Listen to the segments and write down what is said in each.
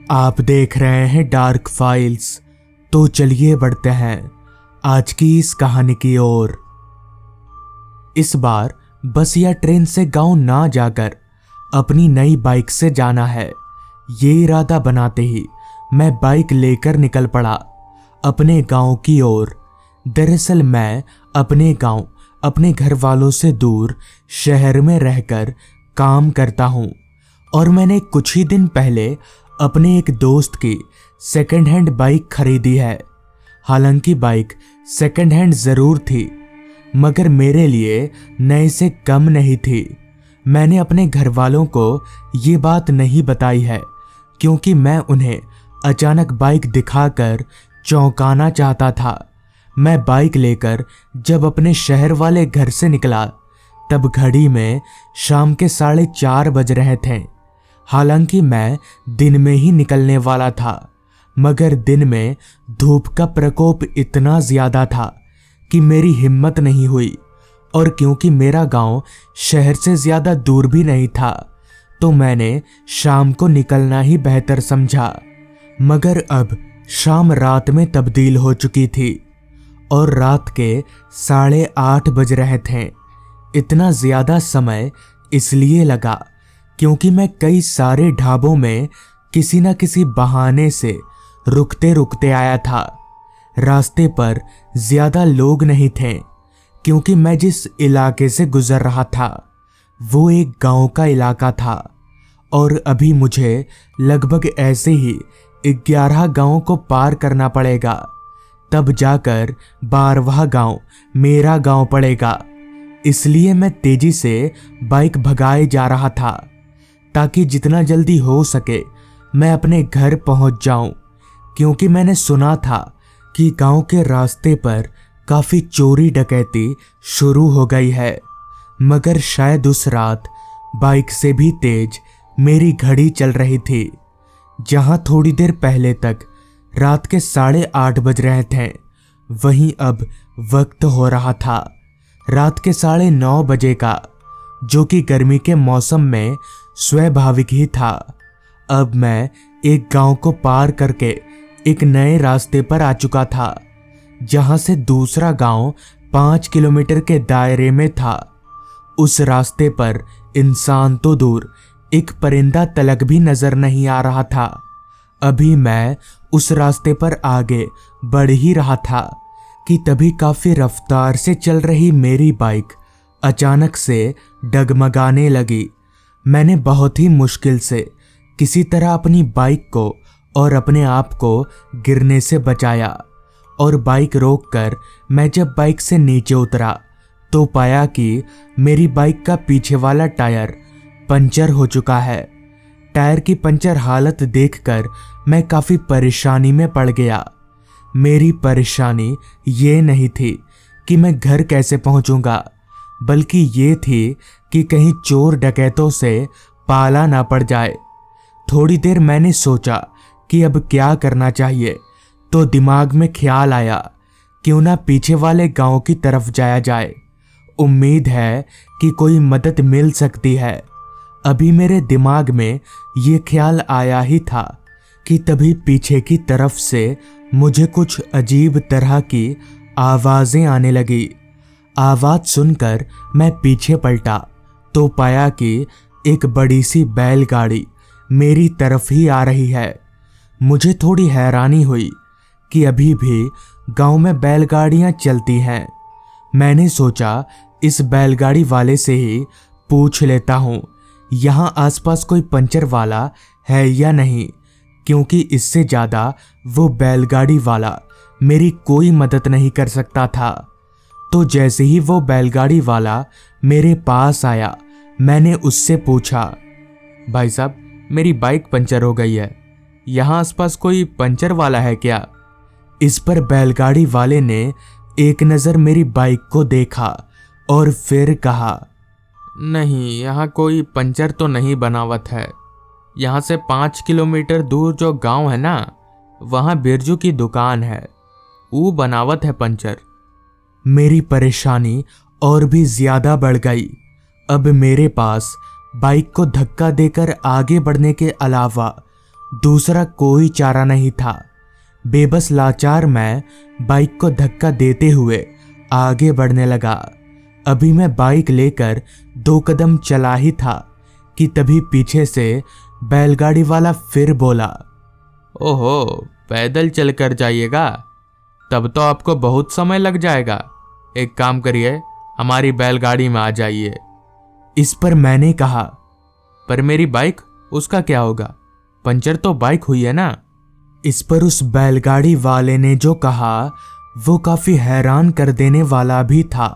आप देख रहे हैं डार्क फाइल्स। तो चलिए बढ़ते हैं आज की इस कहानी की ओर। इस बार बस या ट्रेन से गांव ना जाकर अपनी नई बाइक से जाना है। ये इरादा बनाते ही मैं बाइक लेकर निकल पड़ा अपने गांव की ओर। दरअसल मैं अपने गांव अपने घर वालों से दूर शहर में रहकर काम करता हूं और मैंने कुछ ही दिन पहले अपने एक दोस्त की सेकंड हैंड बाइक खरीदी है। हालांकि बाइक सेकंड हैंड जरूर थी मगर मेरे लिए नए से कम नहीं थी। मैंने अपने घर वालों को ये बात नहीं बताई है क्योंकि मैं उन्हें अचानक बाइक दिखाकर चौंकाना चाहता था। मैं बाइक लेकर जब अपने शहर वाले घर से निकला तब घड़ी में शाम के 4:30 बज रहे थे। हालांकि मैं दिन में ही निकलने वाला था मगर दिन में धूप का प्रकोप इतना ज्यादा था कि मेरी हिम्मत नहीं हुई और क्योंकि मेरा गांव शहर से ज्यादा दूर भी नहीं था तो मैंने शाम को निकलना ही बेहतर समझा। मगर अब शाम रात में तब्दील हो चुकी थी और रात के 8:30 बज रहे थे। इतना ज्यादा समय इसलिए लगा क्योंकि मैं कई सारे ढाबों में किसी न किसी बहाने से रुकते रुकते आया था। रास्ते पर ज्यादा लोग नहीं थे क्योंकि मैं जिस इलाके से गुजर रहा था वो एक गांव का इलाका था और अभी मुझे लगभग ऐसे ही 11 गांवों को पार करना पड़ेगा तब जाकर 12वां गांव मेरा गांव पड़ेगा। इसलिए मैं तेजी से बाइक भगाए जा रहा था ताकि जितना जल्दी हो सके मैं अपने घर पहुंच जाऊं क्योंकि मैंने सुना था कि गांव के रास्ते पर काफी चोरी डकैती शुरू हो गई है। मगर शायद उस रात बाइक से भी तेज मेरी घड़ी चल रही थी। जहां थोड़ी देर पहले तक रात के 8:30 बज रहे थे वहीं अब वक्त हो रहा था रात के 9:30 बजे का, जो कि गर्मी के मौसम में स्वाभाविक ही था। अब मैं एक गांव को पार करके एक नए रास्ते पर आ चुका था जहां से दूसरा गांव 5 किलोमीटर के दायरे में था। उस रास्ते पर इंसान तो दूर एक परिंदा तलक भी नजर नहीं आ रहा था। अभी मैं उस रास्ते पर आगे बढ़ ही रहा था कि तभी काफी रफ्तार से चल रही मेरी बाइक अचानक से डगमगाने लगी। मैंने बहुत ही मुश्किल से किसी तरह अपनी बाइक को और अपने आप को गिरने से बचाया और बाइक रोककर मैं जब बाइक से नीचे उतरा तो पाया कि मेरी बाइक का पीछे वाला टायर पंचर हो चुका है। टायर की पंचर हालत देखकर मैं काफी परेशानी में पड़ गया। मेरी परेशानी ये नहीं थी कि मैं घर कैसे पहुंचूंगा बल्कि ये थी कि कहीं चोर डकैतों से पाला ना पड़ जाए। थोड़ी देर मैंने सोचा कि अब क्या करना चाहिए तो दिमाग में ख्याल आया क्यों ना पीछे वाले गांव की तरफ जाया जाए। उम्मीद है कि कोई मदद मिल सकती है। अभी मेरे दिमाग में ये ख्याल आया ही था कि तभी पीछे की तरफ से मुझे कुछ अजीब तरह की आवाजें आने लगी। आवाज सुनकर मैं पीछे पलटा तो पाया कि एक बड़ी सी बैलगाड़ी मेरी तरफ ही आ रही है। मुझे थोड़ी हैरानी हुई कि अभी भी गांव में बैलगाड़ियां चलती हैं। मैंने सोचा इस बैलगाड़ी वाले से ही पूछ लेता हूं यहाँ आसपास कोई पंचर वाला है या नहीं, क्योंकि इससे ज्यादा वो बैलगाड़ी वाला मेरी कोई मदद नहीं कर सकता था। तो जैसे ही वो बैलगाड़ी वाला मेरे पास आया मैंने उससे पूछा, भाई साहब मेरी बाइक पंचर हो गई है, यहाँ आसपास कोई पंचर वाला है क्या? इस पर बैलगाड़ी वाले ने एक नज़र मेरी बाइक को देखा और फिर कहा, नहीं, यहाँ कोई पंचर तो नहीं बनावत है। यहाँ से 5 किलोमीटर दूर जो गांव है ना, वहाँ बिरजू की दुकान है, वो बनावत है पंचर। मेरी परेशानी और भी ज्यादा बढ़ गई। अब मेरे पास बाइक को धक्का देकर आगे बढ़ने के अलावा दूसरा कोई चारा नहीं था। बेबस लाचार मैं बाइक को धक्का देते हुए आगे बढ़ने लगा। अभी मैं बाइक लेकर 2 कदम चला ही था कि तभी पीछे से बैलगाड़ी वाला फिर बोला, ओहो, पैदल चलकर जाइएगा? तब तो आपको बहुत समय लग जाएगा। एक काम करिए, हमारी बैलगाड़ी में आ जाइए। इस पर मैंने कहा, पर मेरी बाइक, उसका क्या होगा? पंचर तो बाइक हुई है ना। इस पर उस बैलगाड़ी वाले ने जो कहा वो काफी हैरान कर देने वाला भी था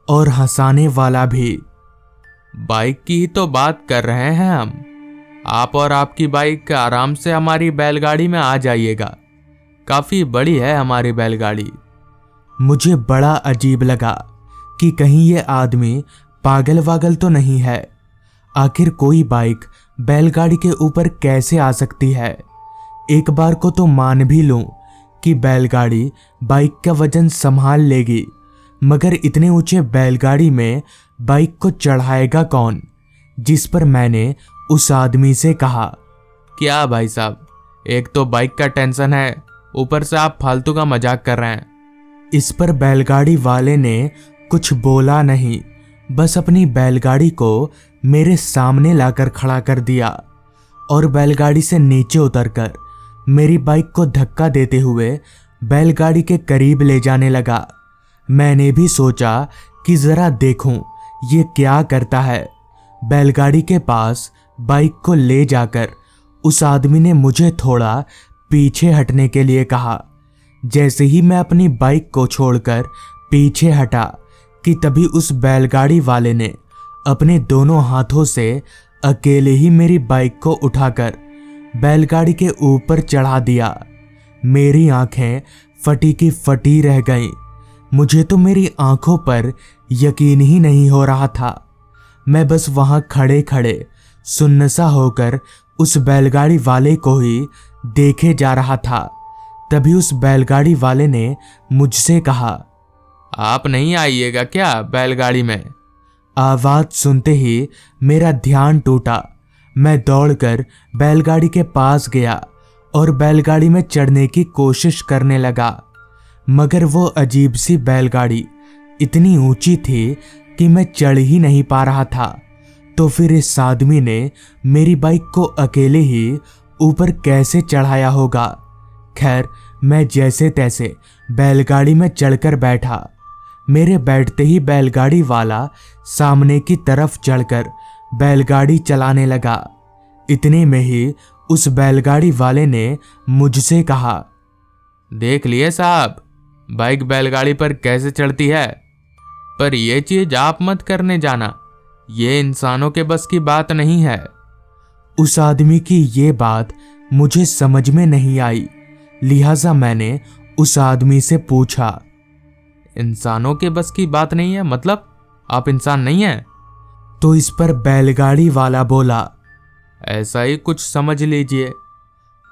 और हंसाने वाला भी। बाइक की ही तो बात कर रहे हैं हम। आप और आपकी बाइक आराम से हमारी बैलगाड़ी में आ जाइएगा। काफी बड़ी है हमारी बैलगाड़ी। मुझे बड़ा अजीब लगा कि कहीं ये आदमी पागल वागल तो नहीं है। आखिर कोई बाइक बैलगाड़ी के ऊपर कैसे आ सकती है? एक बार को तो मान भी लूं कि बैलगाड़ी बाइक का वजन संभाल लेगी, मगर इतने ऊंचे बैलगाड़ी में बाइक को चढ़ाएगा कौन? जिस पर मैंने उस आदमी से कहा, क्या भाई साहब, एक तो बाइक का टेंशन है, ऊपर से आप फालतू का मजाक कर रहे हैं। इस पर बैलगाड़ी वाले ने कुछ बोला नहीं, बस अपनी बैलगाड़ी को मेरे सामने लाकर खड़ा कर दिया और बैलगाड़ी से नीचे उतरकर मेरी बाइक को धक्का देते हुए बैलगाड़ी के करीब ले जाने लगा। मैंने भी सोचा कि जरा देखूं ये क्या करता है। बैलगाड़ी के पास बाइक को ले जाकर उस आदमी ने मुझे थोड़ा पीछे हटने के लिए कहा। जैसे ही मैं अपनी बाइक को छोड़कर पीछे हटा कि तभी उस बैलगाड़ी वाले ने अपने दोनों हाथों से अकेले ही मेरी बाइक को उठाकर बैलगाड़ी के ऊपर चढ़ा दिया। मेरी आंखें फटी की फटी रह गईं। मुझे तो मेरी आंखों पर यकीन ही नहीं हो रहा था। मैं बस वहां खड़े खड़े सुन्न सा होकर उस बैलगाड़ी वाले को ही देखे जा रहा था। तभी उस बैलगाड़ी वाले ने मुझसे कहा, आप नहीं आइएगा क्या बैलगाड़ी में? आवाज सुनते ही मेरा ध्यान टूटा। मैं दौड़कर बैलगाड़ी के पास गया और बैलगाड़ी में चढ़ने की कोशिश करने लगा, मगर वो अजीब सी बैलगाड़ी इतनी ऊंची थी कि मैं चढ़ ही नहीं पा रहा था। तो फिर इस आदमी ने मेरी बाइक को अकेले ही ऊपर कैसे चढ़ाया होगा? खैर, मैं जैसे तैसे बैलगाड़ी में चढ़कर बैठा। मेरे बैठते ही बैलगाड़ी वाला सामने की तरफ चढ़कर बैलगाड़ी चलाने लगा। इतने में ही उस बैलगाड़ी वाले ने मुझसे कहा, देख लिए साहब, बाइक बैलगाड़ी पर कैसे चढ़ती है। पर यह चीज आप मत करने जाना, ये इंसानों के बस की बात नहीं है। उस आदमी की ये बात मुझे समझ में नहीं आई, लिहाजा मैंने उस आदमी से पूछा, इंसानों के बस की बात नहीं है मतलब आप इंसान नहीं हैं? तो इस पर बैलगाड़ी वाला बोला, ऐसा ही कुछ समझ लीजिए।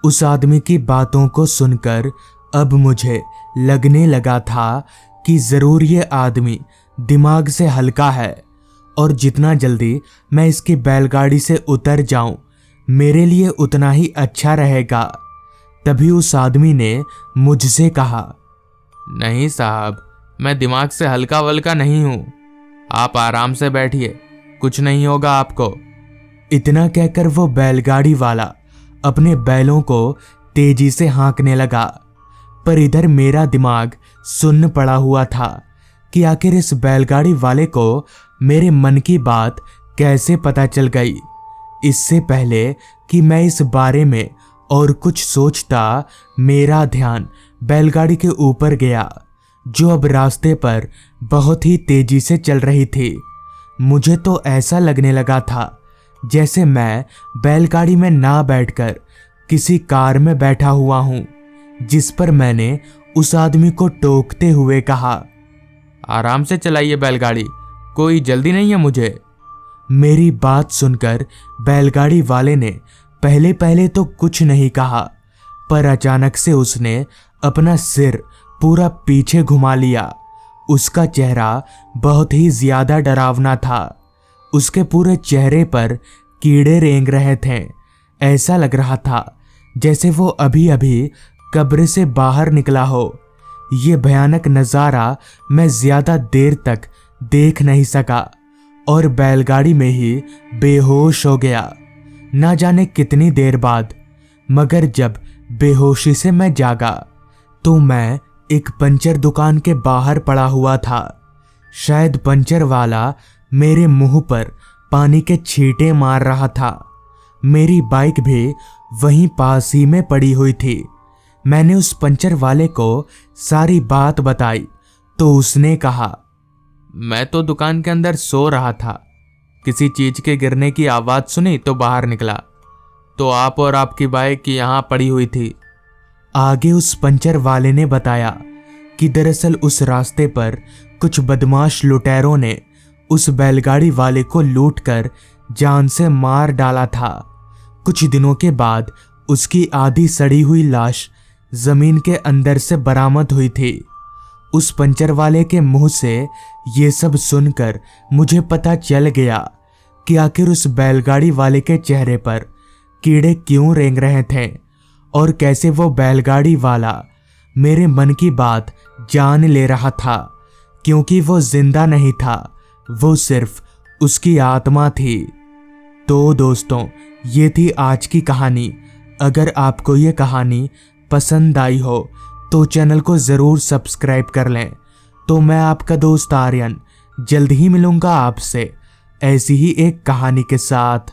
उस आदमी की बातों को सुनकर अब मुझे लगने लगा था कि जरूर ये आदमी दिमाग से हल्का है और जितना जल्दी मैं इसकी बैलगाड़ी से उतर जाऊं मेरे लिए उतना ही अच्छा रहेगा। तभी उस आदमी ने मुझसे कहा, नहीं साहब, मैं दिमाग से हल्का वल्का नहीं हूं, आप आराम से बैठिए, कुछ नहीं होगा आपको। इतना कहकर वो बैलगाड़ी वाला अपने बैलों को तेजी से हाँकने लगा। पर इधर मेरा दिमाग सुन्न पड़ा हुआ था कि आखिर इस बैलगाड़ी वाले को मेरे मन की बात कैसे पता चल गई। इससे पहले कि मैं इस बारे में और कुछ सोचता, मेरा ध्यान बैलगाड़ी के ऊपर गया जो अब रास्ते पर बहुत ही तेजी से चल रही थी। मुझे तो ऐसा लगने लगा था जैसे मैं बैलगाड़ी में ना बैठकर किसी कार में बैठा हुआ हूं, जिस पर मैंने उस आदमी को टोकते हुए कहा, आराम से चलाइए बैलगाड़ी, कोई जल्दी नहीं है मुझे। मेरी बात सुनकर बैलगाड़ी वाले ने पहले पहले तो कुछ नहीं कहा, पर अचानक से उसने अपना सिर पूरा पीछे घुमा लिया। उसका चेहरा बहुत ही ज्यादा डरावना था। उसके पूरे चेहरे पर कीड़े रेंग रहे थे। ऐसा लग रहा था जैसे वो अभी अभी कब्र से बाहर निकला हो। ये भयानक नज़ारा मैं ज्यादा देर तक देख नहीं सका और बैलगाड़ी में ही बेहोश हो गया, ना जाने कितनी देर बाद। मगर जब बेहोशी से मैं जागा तो मैं एक पंचर दुकान के बाहर पड़ा हुआ था। शायद पंचर वाला मेरे मुंह पर पानी के छींटे मार रहा था। मेरी बाइक भी वहीं पास ही में पड़ी हुई थी। मैंने उस पंचर वाले को सारी बात बताई तो उसने कहा, मैं तो दुकान के अंदर सो रहा था, किसी चीज के गिरने की आवाज सुनी तो बाहर निकला, तो आप और आपकी बाइक यहाँ पड़ी हुई थी। आगे उस पंचर वाले ने बताया कि दरअसल उस रास्ते पर कुछ बदमाश लुटेरों ने उस बैलगाड़ी वाले को लूटकर जान से मार डाला था। कुछ दिनों के बाद उसकी आधी सड़ी हुई लाश जमीन के अंदर से बरामद हुई थी। उस पंचर वाले के मुंह से ये सब सुनकर मुझे पता चल गया कि आखिर उस बैलगाड़ी वाले के चेहरे पर कीड़े क्यों रेंग रहे थे और कैसे वो बैलगाड़ी वाला मेरे मन की बात जान ले रहा था, क्योंकि वो जिंदा नहीं था, वो सिर्फ उसकी आत्मा थी। तो दोस्तों, ये थी आज की कहानी। अगर आपको ये कहानी पसंद आई हो तो चैनल को ज़रूर सब्सक्राइब कर लें। तो मैं आपका दोस्त आर्यन जल्द ही मिलूंगा आपसे ऐसी ही एक कहानी के साथ।